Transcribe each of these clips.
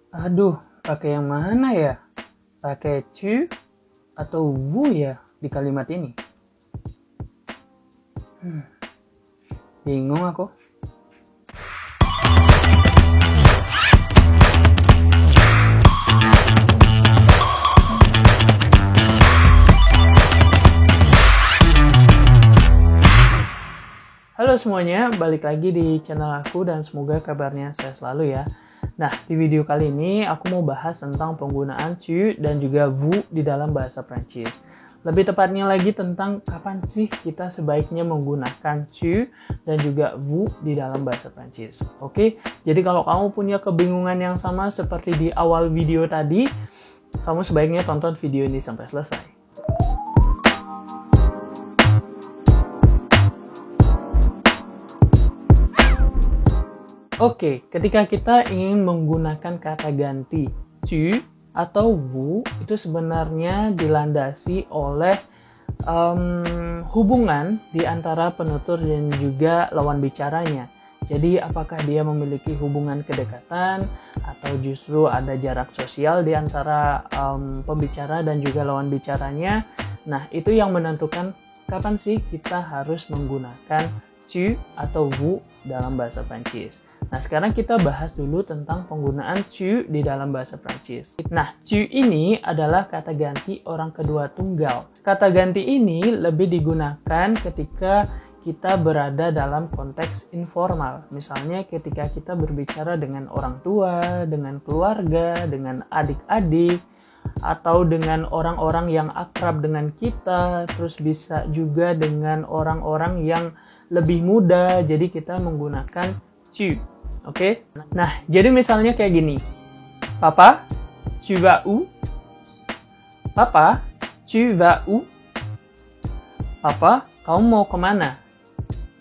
Aduh, pakai yang mana ya? Pakai tu atau vous ya di kalimat ini? Bingung aku. Halo semuanya, balik lagi di channel aku dan semoga kabarnya sehat selalu ya. Nah, di video kali ini aku mau bahas tentang penggunaan tu dan juga vous di dalam bahasa Prancis. Lebih tepatnya lagi tentang kapan sih kita sebaiknya menggunakan tu dan juga vous di dalam bahasa Prancis. Oke, jadi kalau kamu punya kebingungan yang sama seperti di awal video tadi, kamu sebaiknya tonton video ini sampai selesai. Oke, ketika kita ingin menggunakan kata ganti tu atau vous, itu sebenarnya dilandasi oleh hubungan di antara penutur dan juga lawan bicaranya. Jadi apakah dia memiliki hubungan kedekatan atau justru ada jarak sosial di antara pembicara dan juga lawan bicaranya. Nah, itu yang menentukan kapan sih kita harus menggunakan tu atau vous dalam bahasa Prancis. Nah, sekarang kita bahas dulu tentang penggunaan tu di dalam bahasa Prancis. Nah, tu ini adalah kata ganti orang kedua tunggal. Kata ganti ini lebih digunakan ketika kita berada dalam konteks informal. Misalnya ketika kita berbicara dengan orang tua, dengan keluarga, dengan adik-adik, atau dengan orang-orang yang akrab dengan kita, terus bisa juga dengan orang-orang yang lebih muda, jadi kita menggunakan tu. Oke? Nah, jadi misalnya kayak gini. Papa, tu vas où? Papa, tu vas où? Papa, kamu mau kemana?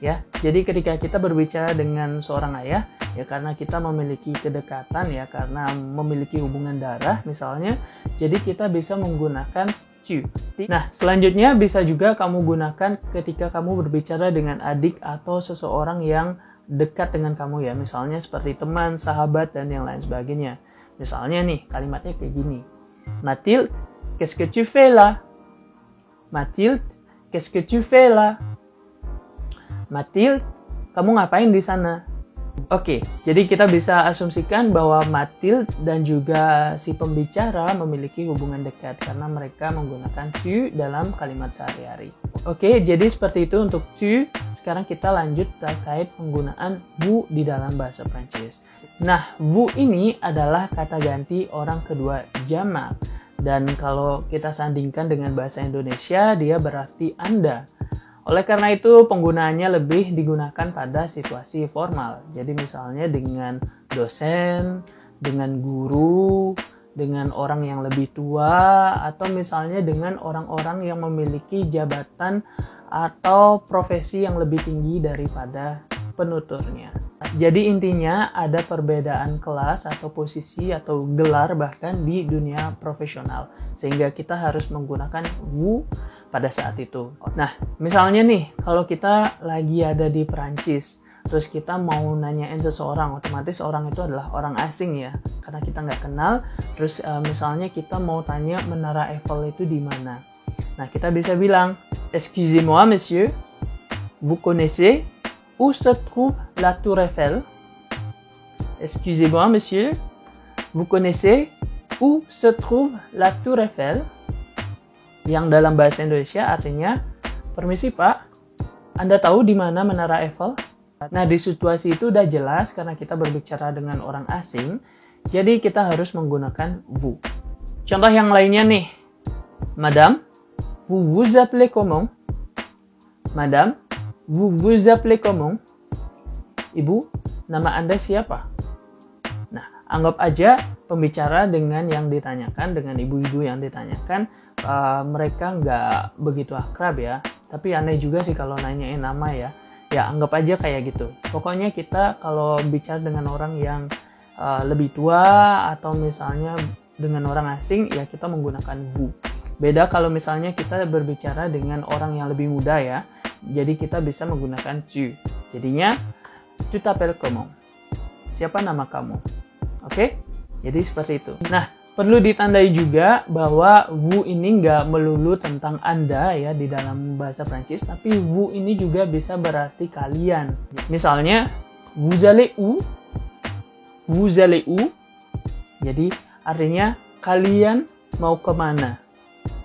Ya, jadi ketika kita berbicara dengan seorang ayah, ya karena kita memiliki kedekatan ya, karena memiliki hubungan darah misalnya, jadi kita bisa menggunakan tu. Nah, selanjutnya bisa juga kamu gunakan ketika kamu berbicara dengan adik atau seseorang yang dekat dengan kamu ya, misalnya seperti teman, sahabat, dan yang lain sebagainya. Misalnya nih, kalimatnya kayak gini. Mathilde, qu'est-ce que tu fais là? Mathilde, qu'est-ce que tu fais là? Mathilde, kamu ngapain di sana? Oke, jadi kita bisa asumsikan bahwa Mathilde dan juga si pembicara memiliki hubungan dekat karena mereka menggunakan tu dalam kalimat sehari-hari. Oke, jadi seperti itu untuk tu. Sekarang kita lanjut terkait penggunaan vous di dalam bahasa Prancis. Nah, vous ini adalah kata ganti orang kedua jamak. Dan kalau kita sandingkan dengan bahasa Indonesia, dia berarti Anda. Oleh karena itu, penggunaannya lebih digunakan pada situasi formal. Jadi misalnya dengan dosen, dengan guru, dengan orang yang lebih tua, atau misalnya dengan orang-orang yang memiliki jabatan atau profesi yang lebih tinggi daripada penuturnya. Jadi intinya ada perbedaan kelas atau posisi atau gelar bahkan di dunia profesional. Sehingga kita harus menggunakan vous pada saat itu. Nah, misalnya nih, kalau kita lagi ada di Perancis, terus kita mau nanyain seseorang, otomatis orang itu adalah orang asing ya, karena kita nggak kenal. Terus misalnya kita mau tanya Menara Eiffel itu di mana. Nah, kita bisa bilang, excusez-moi monsieur, vous connaissez où se trouve la Tour Eiffel? Excusez-moi monsieur, vous connaissez où se trouve la Tour Eiffel? Yang dalam bahasa Indonesia artinya, permisi Pak, Anda tahu di mana Menara Eiffel? Nah, di situasi itu udah jelas karena kita berbicara dengan orang asing, jadi kita harus menggunakan vous. Contoh yang lainnya nih, Madame, vous vous appelez comment? Madame, vous vous appelez comment? Ibu, nama Anda siapa? Nah, anggap aja pembicara dengan yang ditanyakan, dengan ibu-ibu yang ditanyakan, mereka nggak begitu akrab ya. Tapi aneh juga sih kalau nanyain nama ya. Ya, anggap aja kayak gitu. Pokoknya kita kalau bicara dengan orang yang lebih tua atau misalnya dengan orang asing, ya kita menggunakan vous. Beda kalau misalnya kita berbicara dengan orang yang lebih muda ya. Jadi kita bisa menggunakan tu. Jadinya, tu t'appelles comment? Siapa nama kamu? Oke? Jadi seperti itu. Nah, perlu ditandai juga bahwa vous ini nggak melulu tentang Anda ya di dalam bahasa Prancis, tapi vous ini juga bisa berarti kalian. Misalnya, vous allez où? Vous allez où? Jadi artinya kalian mau kemana?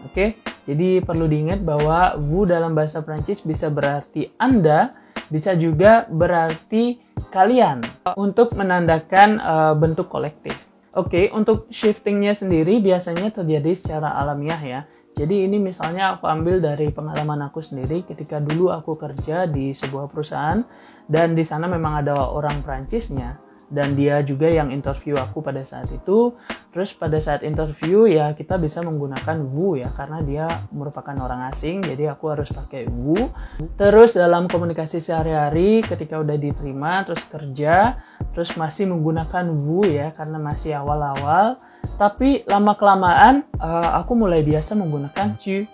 Oke, jadi perlu diingat bahwa vous dalam bahasa Prancis bisa berarti Anda, bisa juga berarti kalian untuk menandakan bentuk kolektif. Oke, untuk shiftingnya sendiri biasanya terjadi secara alamiah ya. Jadi ini misalnya aku ambil dari pengalaman aku sendiri ketika dulu aku kerja di sebuah perusahaan dan di sana memang ada orang Prancisnya dan dia juga yang interview aku pada saat itu. Terus pada saat interview ya kita bisa menggunakan vous ya karena dia merupakan orang asing, jadi aku harus pakai vous. Terus dalam komunikasi sehari-hari ketika udah diterima terus kerja, terus masih menggunakan vous ya karena masih awal-awal. Tapi lama-kelamaan aku mulai biasa menggunakan tu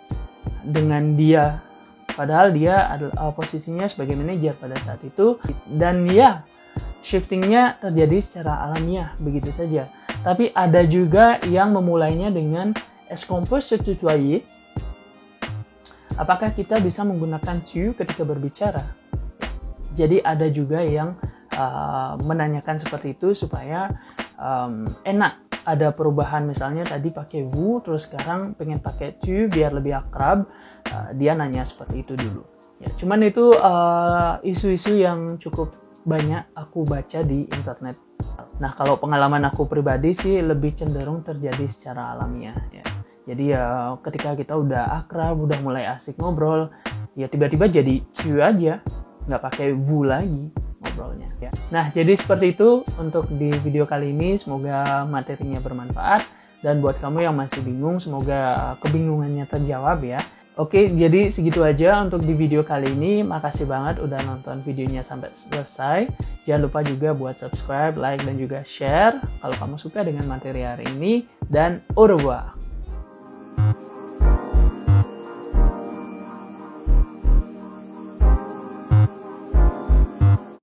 dengan dia. Padahal dia adalah posisinya sebagai manajer pada saat itu. Dan ya, shiftingnya terjadi secara alamiah begitu saja. Tapi ada juga yang memulainya dengan est-ce qu'on peut se tutoyer? Apakah kita bisa menggunakan tu ketika berbicara? Jadi ada juga yang menanyakan seperti itu supaya enak. Ada perubahan misalnya tadi pakai vous, terus sekarang pengen pakai tu biar lebih akrab. Dia nanya seperti itu dulu. Ya, cuman itu isu-isu yang cukup banyak aku baca di internet. Nah, kalau pengalaman aku pribadi sih lebih cenderung terjadi secara alamiah ya. Jadi ya ketika kita udah akrab, udah mulai asik ngobrol, ya tiba-tiba jadi tu aja, nggak pakai vous lagi ngobrolnya ya. Nah, jadi seperti itu untuk di video kali ini. Semoga materinya bermanfaat dan buat kamu yang masih bingung, semoga kebingungannya terjawab ya. Oke, jadi segitu aja untuk di video kali ini. Makasih banget udah nonton videonya sampai selesai. Jangan lupa juga buat subscribe, like, dan juga share kalau kamu suka dengan materi hari ini. Dan au revoir!